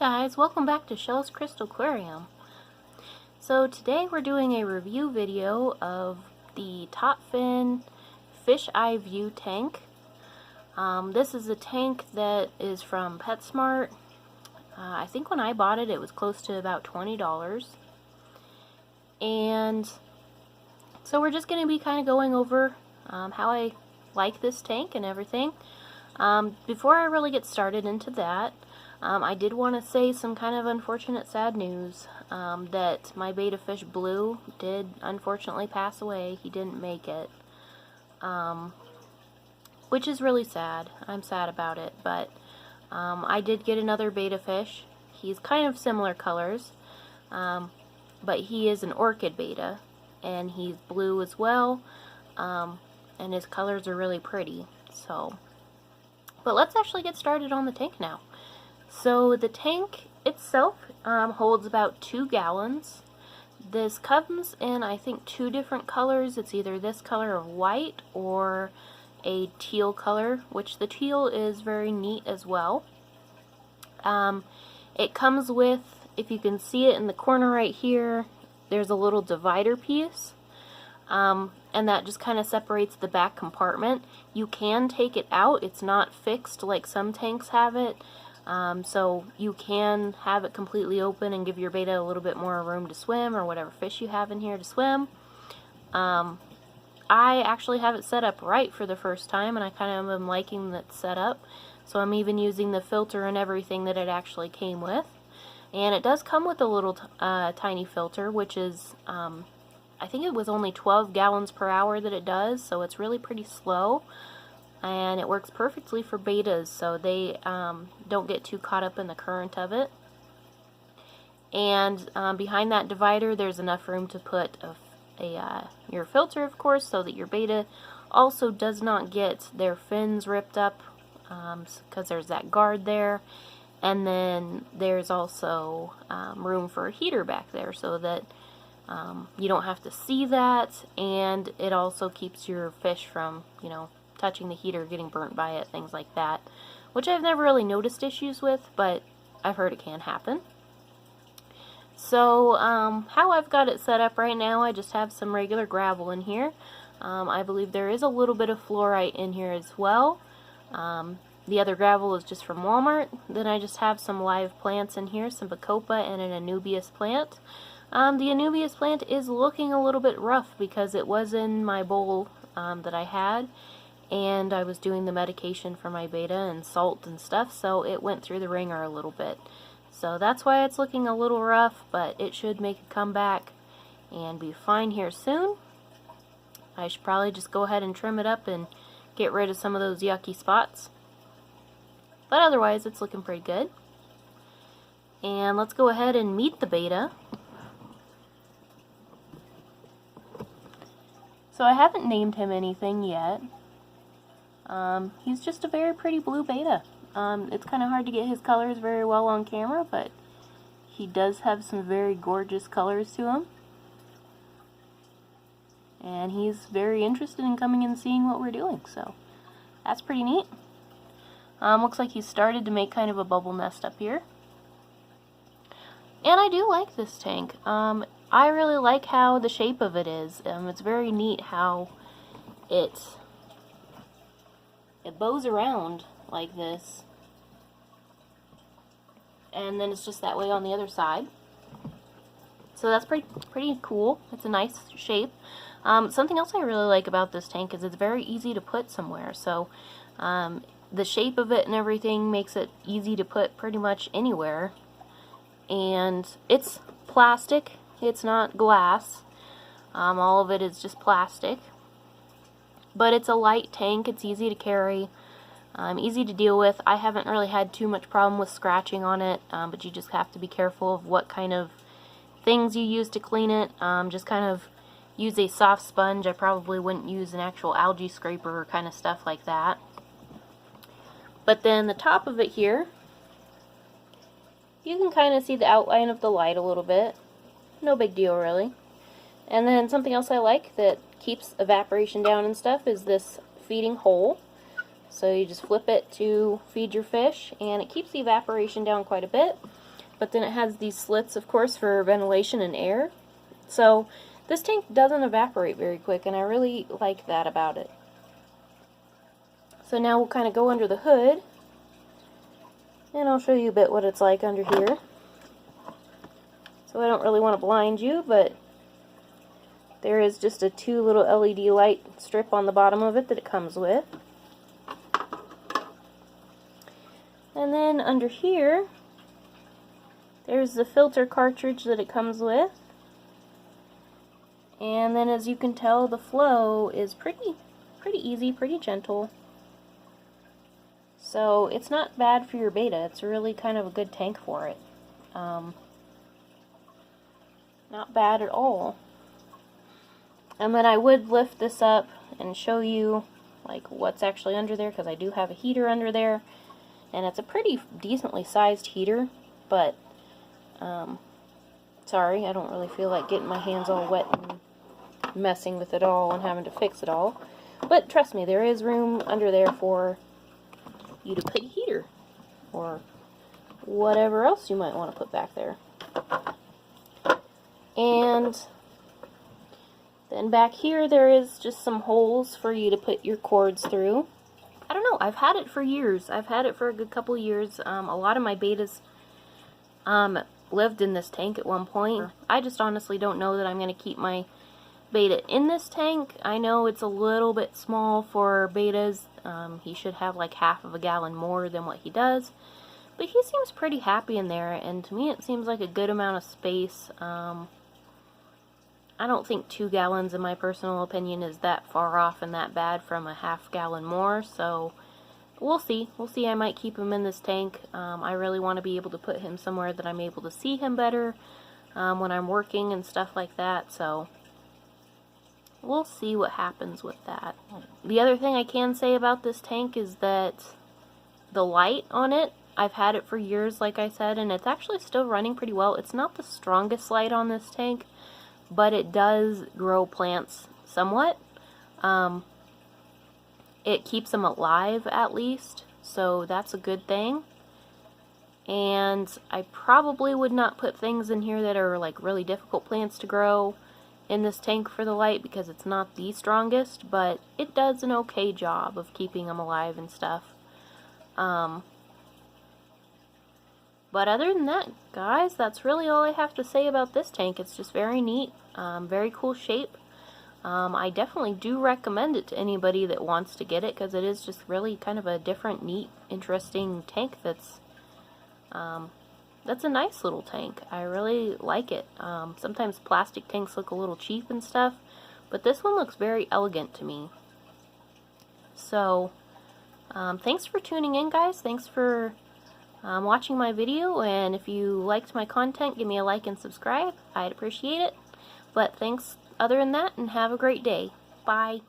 guys, welcome back to Shell's Crystal Aquarium. So today we're doing a review video of the Top Fin Fish Eye View tank. This is a tank that is from PetSmart. I think when I bought it, it was close to about $20. And so we're just going to be kind of going over how I like this tank and everything. Before I really get started into that, I did want to say some kind of unfortunate sad news, that my betta fish Blue did unfortunately pass away. He didn't make it, which is really sad. I'm sad about it, but I did get another betta fish. He's kind of similar colors, but he is an orchid betta, and he's blue as well, and his colors are really pretty. So, but let's actually get started on the tank now. So the tank itself holds about 2 gallons. This comes in, I think, 2 different colors. It's either this color of white or a teal color, which the teal is very neat as well. It comes with, if you can see it in the corner right here, there's a little divider piece, and that just kind of separates the back compartment. You can take it out. It's not fixed like some tanks have it. So you can have it completely open and give your betta a little bit more room to swim, or whatever fish you have in here to swim. I actually have it set up right for the first time, and I kind of am liking that setup. So I'm even using the filter and everything that it actually came with. And it does come with a little tiny filter, which is, I think it was only 12 gallons per hour that it does, so it's really pretty slow. And it works perfectly for bettas, so they don't get too caught up in the current of it. And behind that divider, there's enough room to put your filter, of course, so that your betta also does not get their fins ripped up, because there's that guard there. And then there's also room for a heater back there, so that you don't have to see that, and it also keeps your fish from, touching the heater, getting burnt by it, things like that, which I've never really noticed issues with, but I've heard it can happen. So how I've got it set up right now, I just have some regular gravel in here. I believe there is a little bit of fluorite in here as well. The other gravel is just from Walmart. Then I just have some live plants in here, some bacopa and an Anubias plant. The Anubias plant is looking a little bit rough because it was in my bowl that I had, and I was doing the medication for my betta and salt and stuff, so it went through the ringer a little bit. So that's why it's looking a little rough, but it should make a comeback and be fine here soon. I should probably just go ahead and trim it up and get rid of some of those yucky spots. But otherwise, it's looking pretty good. And let's go ahead and meet the betta. So I haven't named him anything yet. He's just a very pretty blue betta. It's kind of hard to get his colors very well on camera, but he does have some very gorgeous colors to him. And he's very interested in coming and seeing what we're doing, so that's pretty neat. Looks like he's started to make kind of a bubble nest up here. And I do like this tank. I really like how the shape of it is. It's very neat how it bows around like this, and then it's just that way on the other side. So that's pretty cool. It's a nice shape. Something else I really like about this tank is it's very easy to put somewhere. So the shape of it and everything makes it easy to put pretty much anywhere. And it's plastic. It's not glass. All of it is just plastic. But it's a light tank. It's easy to carry. Easy to deal with. I haven't really had too much problem with scratching on it, but you just have to be careful of what kind of things you use to clean it. Just kind of use a soft sponge. I probably wouldn't use an actual algae scraper or kind of stuff like that. But then the top of it here, you can kind of see the outline of the light a little bit. No big deal, really. And then something else I like that keeps evaporation down and stuff is this feeding hole. So you just flip it to feed your fish, and it keeps the evaporation down quite a bit. but then it has these slits, of course, for ventilation and air. So this tank doesn't evaporate very quick, and I really like that about it. So now we'll kind of go under the hood, and I'll show you a bit what it's like under here. So I don't really want to blind you, but there is just a 2 little LED light strip on the bottom of it that it comes with. And then under here, there's the filter cartridge that it comes with. And then as you can tell, the flow is pretty easy, pretty gentle. So it's not bad for your beta. It's really kind of a good tank for it. Not bad at all. And then I would lift this up and show you like what's actually under there, because I do have a heater under there, and it's a pretty decently sized heater, but sorry, I don't really feel like getting my hands all wet and messing with it all and having to fix it all. But trust me, there is room under there for you to put a heater or whatever else you might want to put back there. And then back here there is just some holes for you to put your cords through. I don't know, I've had it for years. I've had it for a good couple years. A lot of my betas lived in this tank at one point. I just honestly don't know that I'm going to keep my beta in this tank. I know it's a little bit small for betas. He should have like half of a gallon more than what he does. But he seems pretty happy in there, and to me it seems like a good amount of space. I don't think 2 gallons, in my personal opinion, is that far off and that bad from a half gallon more, so we'll see. We'll see. I might keep him in this tank. I really want to be able to put him somewhere that I'm able to see him better when I'm working and stuff like that, so we'll see what happens with that. The other thing I can say about this tank is that the light on it, I've had it for years, like I said, and it's actually still running pretty well. It's not the strongest light on this tank, but it does grow plants somewhat. It keeps them alive at least, so that's a good thing. And I probably would not put things in here that are like really difficult plants to grow in this tank for the light, because it's not the strongest, but it does an okay job of keeping them alive and stuff. But other than that, guys, that's really all I have to say about this tank. It's just very neat, very cool shape. I definitely do recommend it to anybody that wants to get it, because it is just really kind of a different, neat, interesting tank that's a nice little tank. I really like it. Sometimes plastic tanks look a little cheap and stuff, but this one looks very elegant to me. So, thanks for tuning in, guys. Thanks for watching my video, and if you liked my content, give me a like and subscribe. I'd appreciate it. But thanks other than that, and have a great day. Bye.